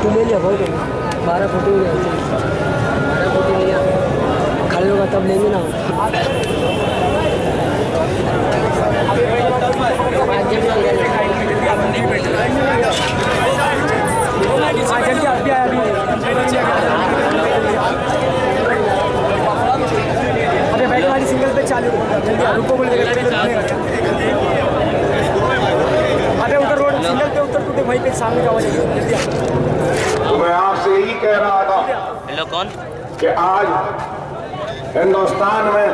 Photo ले लिया बहुत 12 फोटो हो गया 12 फोटो लिया खड़े होगा तब लेंगे ना जल्दी आप भी आया अभी बैठ वाली सिंगल पे चालू जल्दी रुको बोल अरे उधर रोड सिंगल पे उतर टूटे वहीं पे सामने का जल्दी तो मैं आपसे यही कह रहा था हेलो कौन कि आज हिंदुस्तान में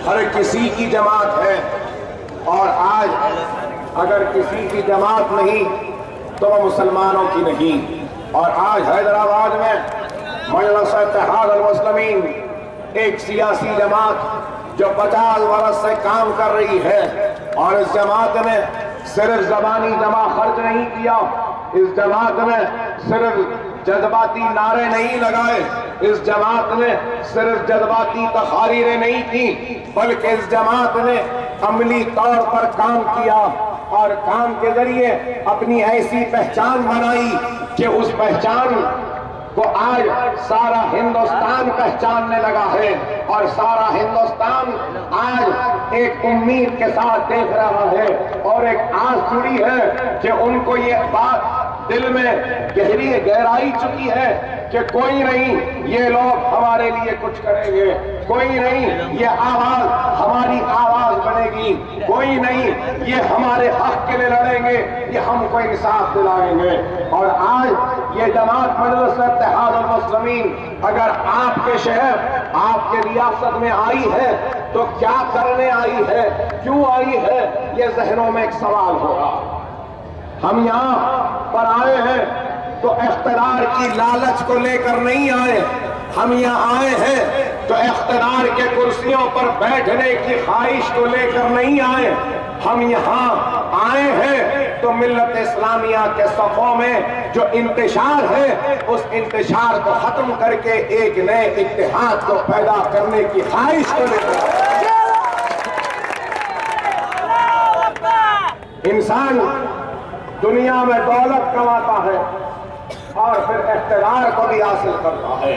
हर किसी की जमात है और आज अगर किसी की जमात नहीं तो वह मुसलमानों की नहीं। और आज हैदराबाद में मजलिस इत्तेहाद अल मुस्लिमीन एक सियासी जमात जो 50 वर्ष से काम कर रही है और इस जमात ने सिर्फ जबानी जमा खर्च नहीं किया, इस जमात ने सिर्फ जज्बाती नारे नहीं लगाए, इस जमात ने सिर्फ जज्बाती तकारीरें नहीं की, बल्कि इस जमात ने अमली तौर पर काम किया और काम के जरिए अपनी ऐसी पहचान बनाई कि उस पहचान को आज सारा हिंदुस्तान पहचानने लगा है और सारा हिंदुस्तान आज एक उम्मीद के साथ देख रहा है और एक आस जुड़ी है कि उनको ये बात दिल में गहराई चुकी है कि कोई नहीं ये लोग हमारे लिए कुछ करेंगे, कोई नहीं ये आवाज हमारी आवाज बनेगी, कोई नहीं ये हमारे हक के लिए लड़ेंगे, ये हमको इंसाफ दिलाएंगे। और आज ये जमात मजलिस इत्तेहाद अल मुस्लिमीन अगर आपके शहर आपके रियासत में आई है तो क्या करने आई है, क्यों आई है, ये जहनों में एक सवाल होगा। हम यहाँ पर आए हैं तो इख्तियार की लालच को लेकर नहीं आए, हम यहाँ आए हैं तो इख्तियार के कुर्सियों पर बैठने की ख्वाहिश को लेकर नहीं आए, हम यहाँ आए हैं तो मिल्लत इस्लामिया के सफ़ों में जो इंतशार है उस इंतशार को खत्म करके एक नए इत्तेहाद को पैदा करने की ख्वाहिश को लेकर। इंसान दुनिया में दौलत कमाता है और फिर इख्तियार को भी हासिल करता है।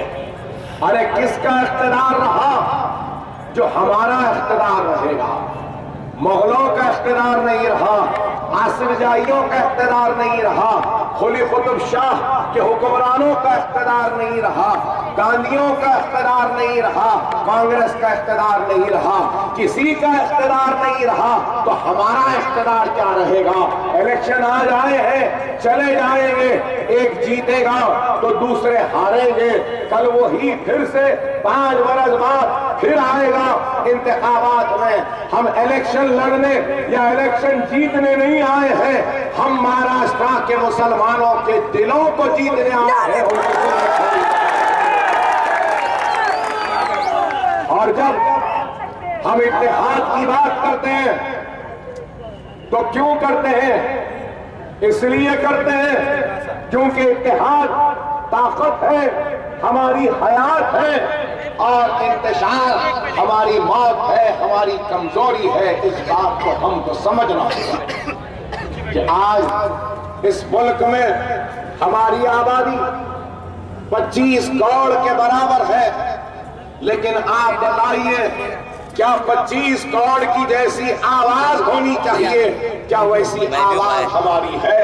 अरे किसका इख्तियार रहा? जो हमारा इख्तियार रहेगा। मुगलों का इख्तियार नहीं रहा, आसिफ जाहियों का इख्तियार नहीं रहा, कुली कुतुब शाह के हुक्मरानों का इख्तियार नहीं रहा, गांधियों का इख्तियार नहीं रहा, कांग्रेस का इख्तियार नहीं रहा, किसी का इख्तियार नहीं रहा, तो हमारा इख्तियार क्या रहेगा? इलेक्शन आ जाए हैं, चले जाएंगे, एक जीतेगा तो दूसरे हारेंगे, कल वही फिर से 5 वर्ष बाद फिर आएगा इंतखाबात में। हम इलेक्शन लड़ने या इलेक्शन जीतने नहीं आए हैं, हम महाराष्ट्र के मुसलमानों के दिलों को जीतने आए हैं। और जब हम इत्तेहाद की बात करते हैं तो क्यों करते हैं? इसलिए करते हैं क्योंकि इत्तेहाद ताकत है, हमारी हयात है और इंतशार हमारी मौत है, हमारी कमजोरी है। इस बात को हमको समझना होगा कि आज इस मुल्क में हमारी आबादी 25 करोड़ के बराबर है, लेकिन आप बताइए क्या 25 करोड़ की जैसी आवाज होनी चाहिए? क्या वैसी आवाज हमारी है?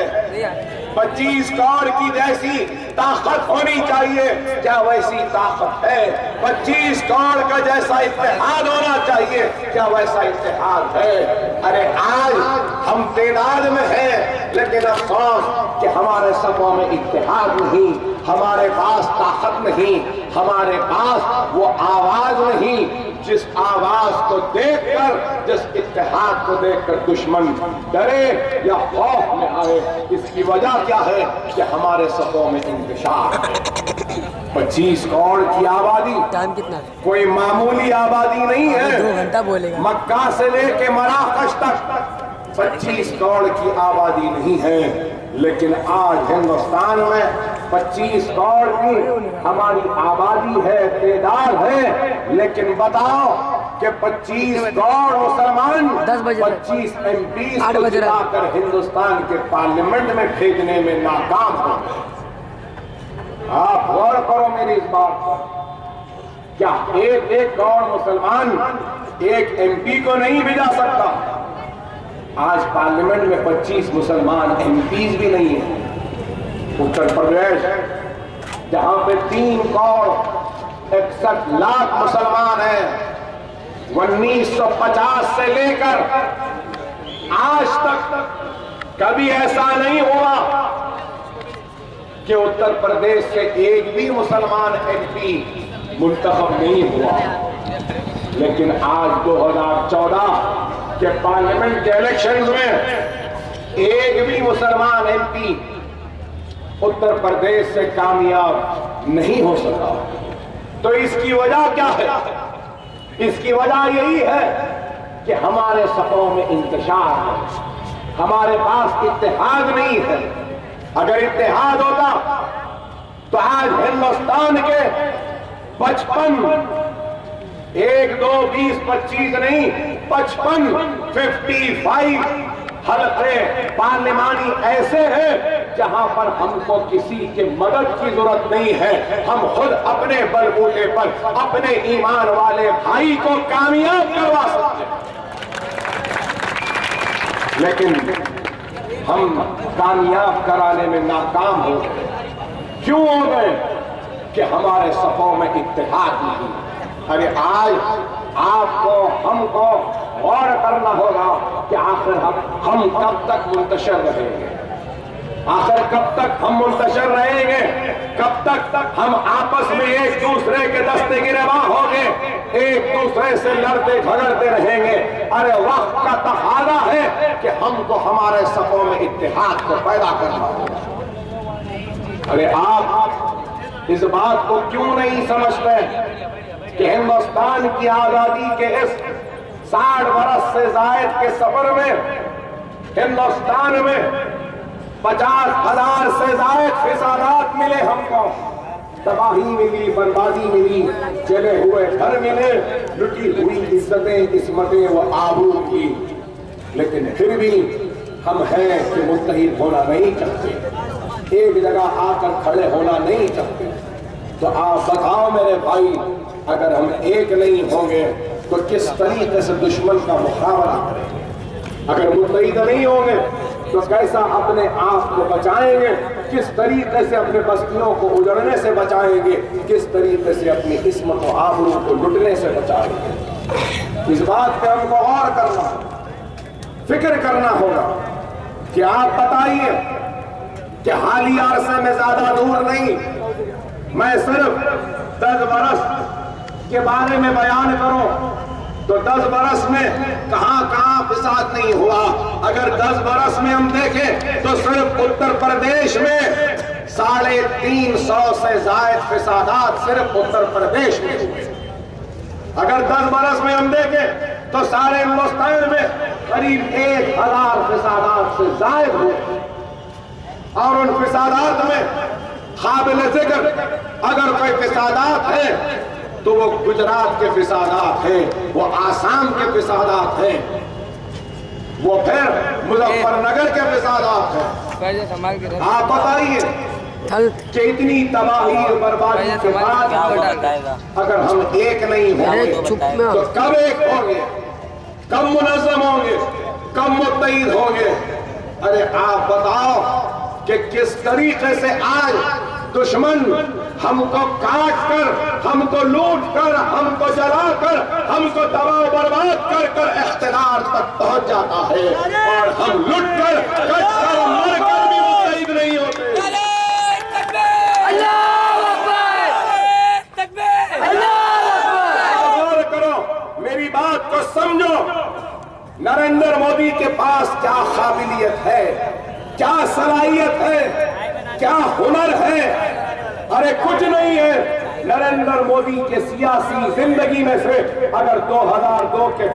25 करोड़ की जैसी ताकत होनी चाहिए, क्या वैसी ताकत है? 25 करोड़ का जैसा इत्तेहाद होना चाहिए, क्या वैसा इत्तेहाद है? अरे आज हम तादाद में हैं, लेकिन अफसोस कि हमारे सफों में इत्तेहाद नहीं, हमारे पास ताकत नहीं, हमारे पास वो आवाज नहीं जिस आवाज को देखकर, जिस इत्तेहाद को देखकर दुश्मन डरे या खौफ में आए। इसकी वजह क्या है कि हमारे सफों में इंतशार है। 25 करोड़ की आबादी टाइम कितना है? कोई मामूली आबादी नहीं है। 2 घंटा बोलेगा। मक्का से लेके मराकश तक 25 करोड़ की आबादी नहीं है, लेकिन आज हिंदुस्तान में 25 करोड़ की हमारी आबादी है, तादाद है, लेकिन बताओ कि 25 करोड़ मुसलमान 25 MP को जिताकर हिंदुस्तान के पार्लियामेंट में भेजने में नाकाम हो गए। आप गौर करो मेरी इस बात पर। क्या एक एक करोड़ मुसलमान एक एमपी को नहीं भेजा सकता? आज पार्लियामेंट में 25 मुसलमान एमपीज भी नहीं है। उत्तर प्रदेश जहां पे 3 करोड़ 61 लाख मुसलमान हैं, 1950 से लेकर आज तक कभी ऐसा नहीं हुआ कि उत्तर प्रदेश से एक भी मुसलमान एमपी मुंतखब नहीं हुआ। लेकिन आज 2014 के पार्लियामेंट के इलेक्शंस में एक भी मुसलमान एमपी उत्तर प्रदेश से कामयाब नहीं हो सका। तो इसकी वजह क्या है? इसकी वजह यही है कि हमारे सफों में इंतशार है, हमारे पास इत्तेहाद नहीं है। अगर इत्तेहाद होता तो आज हिंदुस्तान के 55 1 2 20 25 नहीं 55 हलक़े पार्लिमानी ऐसे हैं जहां पर हमको किसी के मदद की जरूरत नहीं है। हम खुद अपने बलबूते पर अपने ईमान वाले भाई को कामयाब करवा सकते हैं। लेकिन हम कामयाब कराने में नाकाम हो गए। क्यों हो गए? कि हमारे सफों में इत्तेहाद नहीं। अरे आज आपको हमको गौर करना होगा कि आखिर हम कब तक मुंतशिर रहेंगे? आखिर कब तक हम मुंतशिर रहेंगे? कब तक हम आपस में एक दूसरे के दस्ते गिरबां होंगे, एक दूसरे से लड़ते झगड़ते रहेंगे? अरे वक्त का तकाज़ा है कि हमको हमारे सफों में इत्तेहाद को पैदा करना होगा। अरे आप इस बात को क्यों नहीं समझते कि हिंदुस्तान की आजादी के इस 60 बरस से जायद के सफर में हिंदुस्तान में 50,000 से जायद फिसादात मिले, हमको तबाही मिली, बर्बादी मिली, जले हुए घर मिले, लुटी हुई इज्जतें किस्मतें व आबरू की। लेकिन फिर भी हम हैं कि मुत्तहिद होना नहीं चाहते, एक जगह आकर खड़े होना नहीं चाहते। तो आप बताओ मेरे भाई, अगर हम एक नहीं होंगे तो किस तरीके से दुश्मन का मुकाबला करेंगे? अगर मुत्तहिद नहीं होंगे तो कैसा अपने आप को बचाएंगे? किस तरीके से अपने बस्तियों को उजड़ने से बचाएंगे? किस तरीके से अपनी इस्मत और आबरू को लुटने से बचाएंगे? इस बात पे हमको गौर करना, फिक्र करना होगा कि आप बताइए कि हालिया अरसे में ज्यादा दूर नहीं, मैं सिर्फ 10 बरस के बारे में बयान करूं तो 10 बरस में कहां फिसाद नहीं हुआ। अगर 10 बरस में हम देखें तो सिर्फ उत्तर प्रदेश में 350 से जायद फिसादात सिर्फ उत्तर प्रदेश में हुए। अगर 10 बरस में हम देखें तो सारे हिंदुस्तान में करीब 1000 फिसादात से जायद हुए। और उन फिसादात में काबिल जिक्र अगर कोई फिसादात है तो वो गुजरात के फिसादात हैं, वो आसाम के फिसादात हैं, वो फिर मुजफ्फरनगर के फिसादात हैं। आप बताइए कि इतनी तबाही और बर्बादी के बाद अगर हम एक नहीं होंगे तो कब एक होंगे? कब मुनज़्ज़म होंगे? कब मुत्तहिद होंगे? अरे आप बताओ कि किस तरीके से आज दुश्मन हमको काट कर, हमको लूट कर, हमको जला कर, हमको तबाह बर्बाद कर कर इख्तिदार तक पहुंच जाता है और हम लुट कर कट कर मर कर भी मुत्तहिद नहीं होते। गौर करो, मेरी बात को समझो। नरेंद्र मोदी के पास क्या काबिलियत है, क्या सलाहियत है, क्या हुनर है? अरे कुछ नहीं है। नरेंद्र मोदी के सियासी जिंदगी में से अगर 2002 के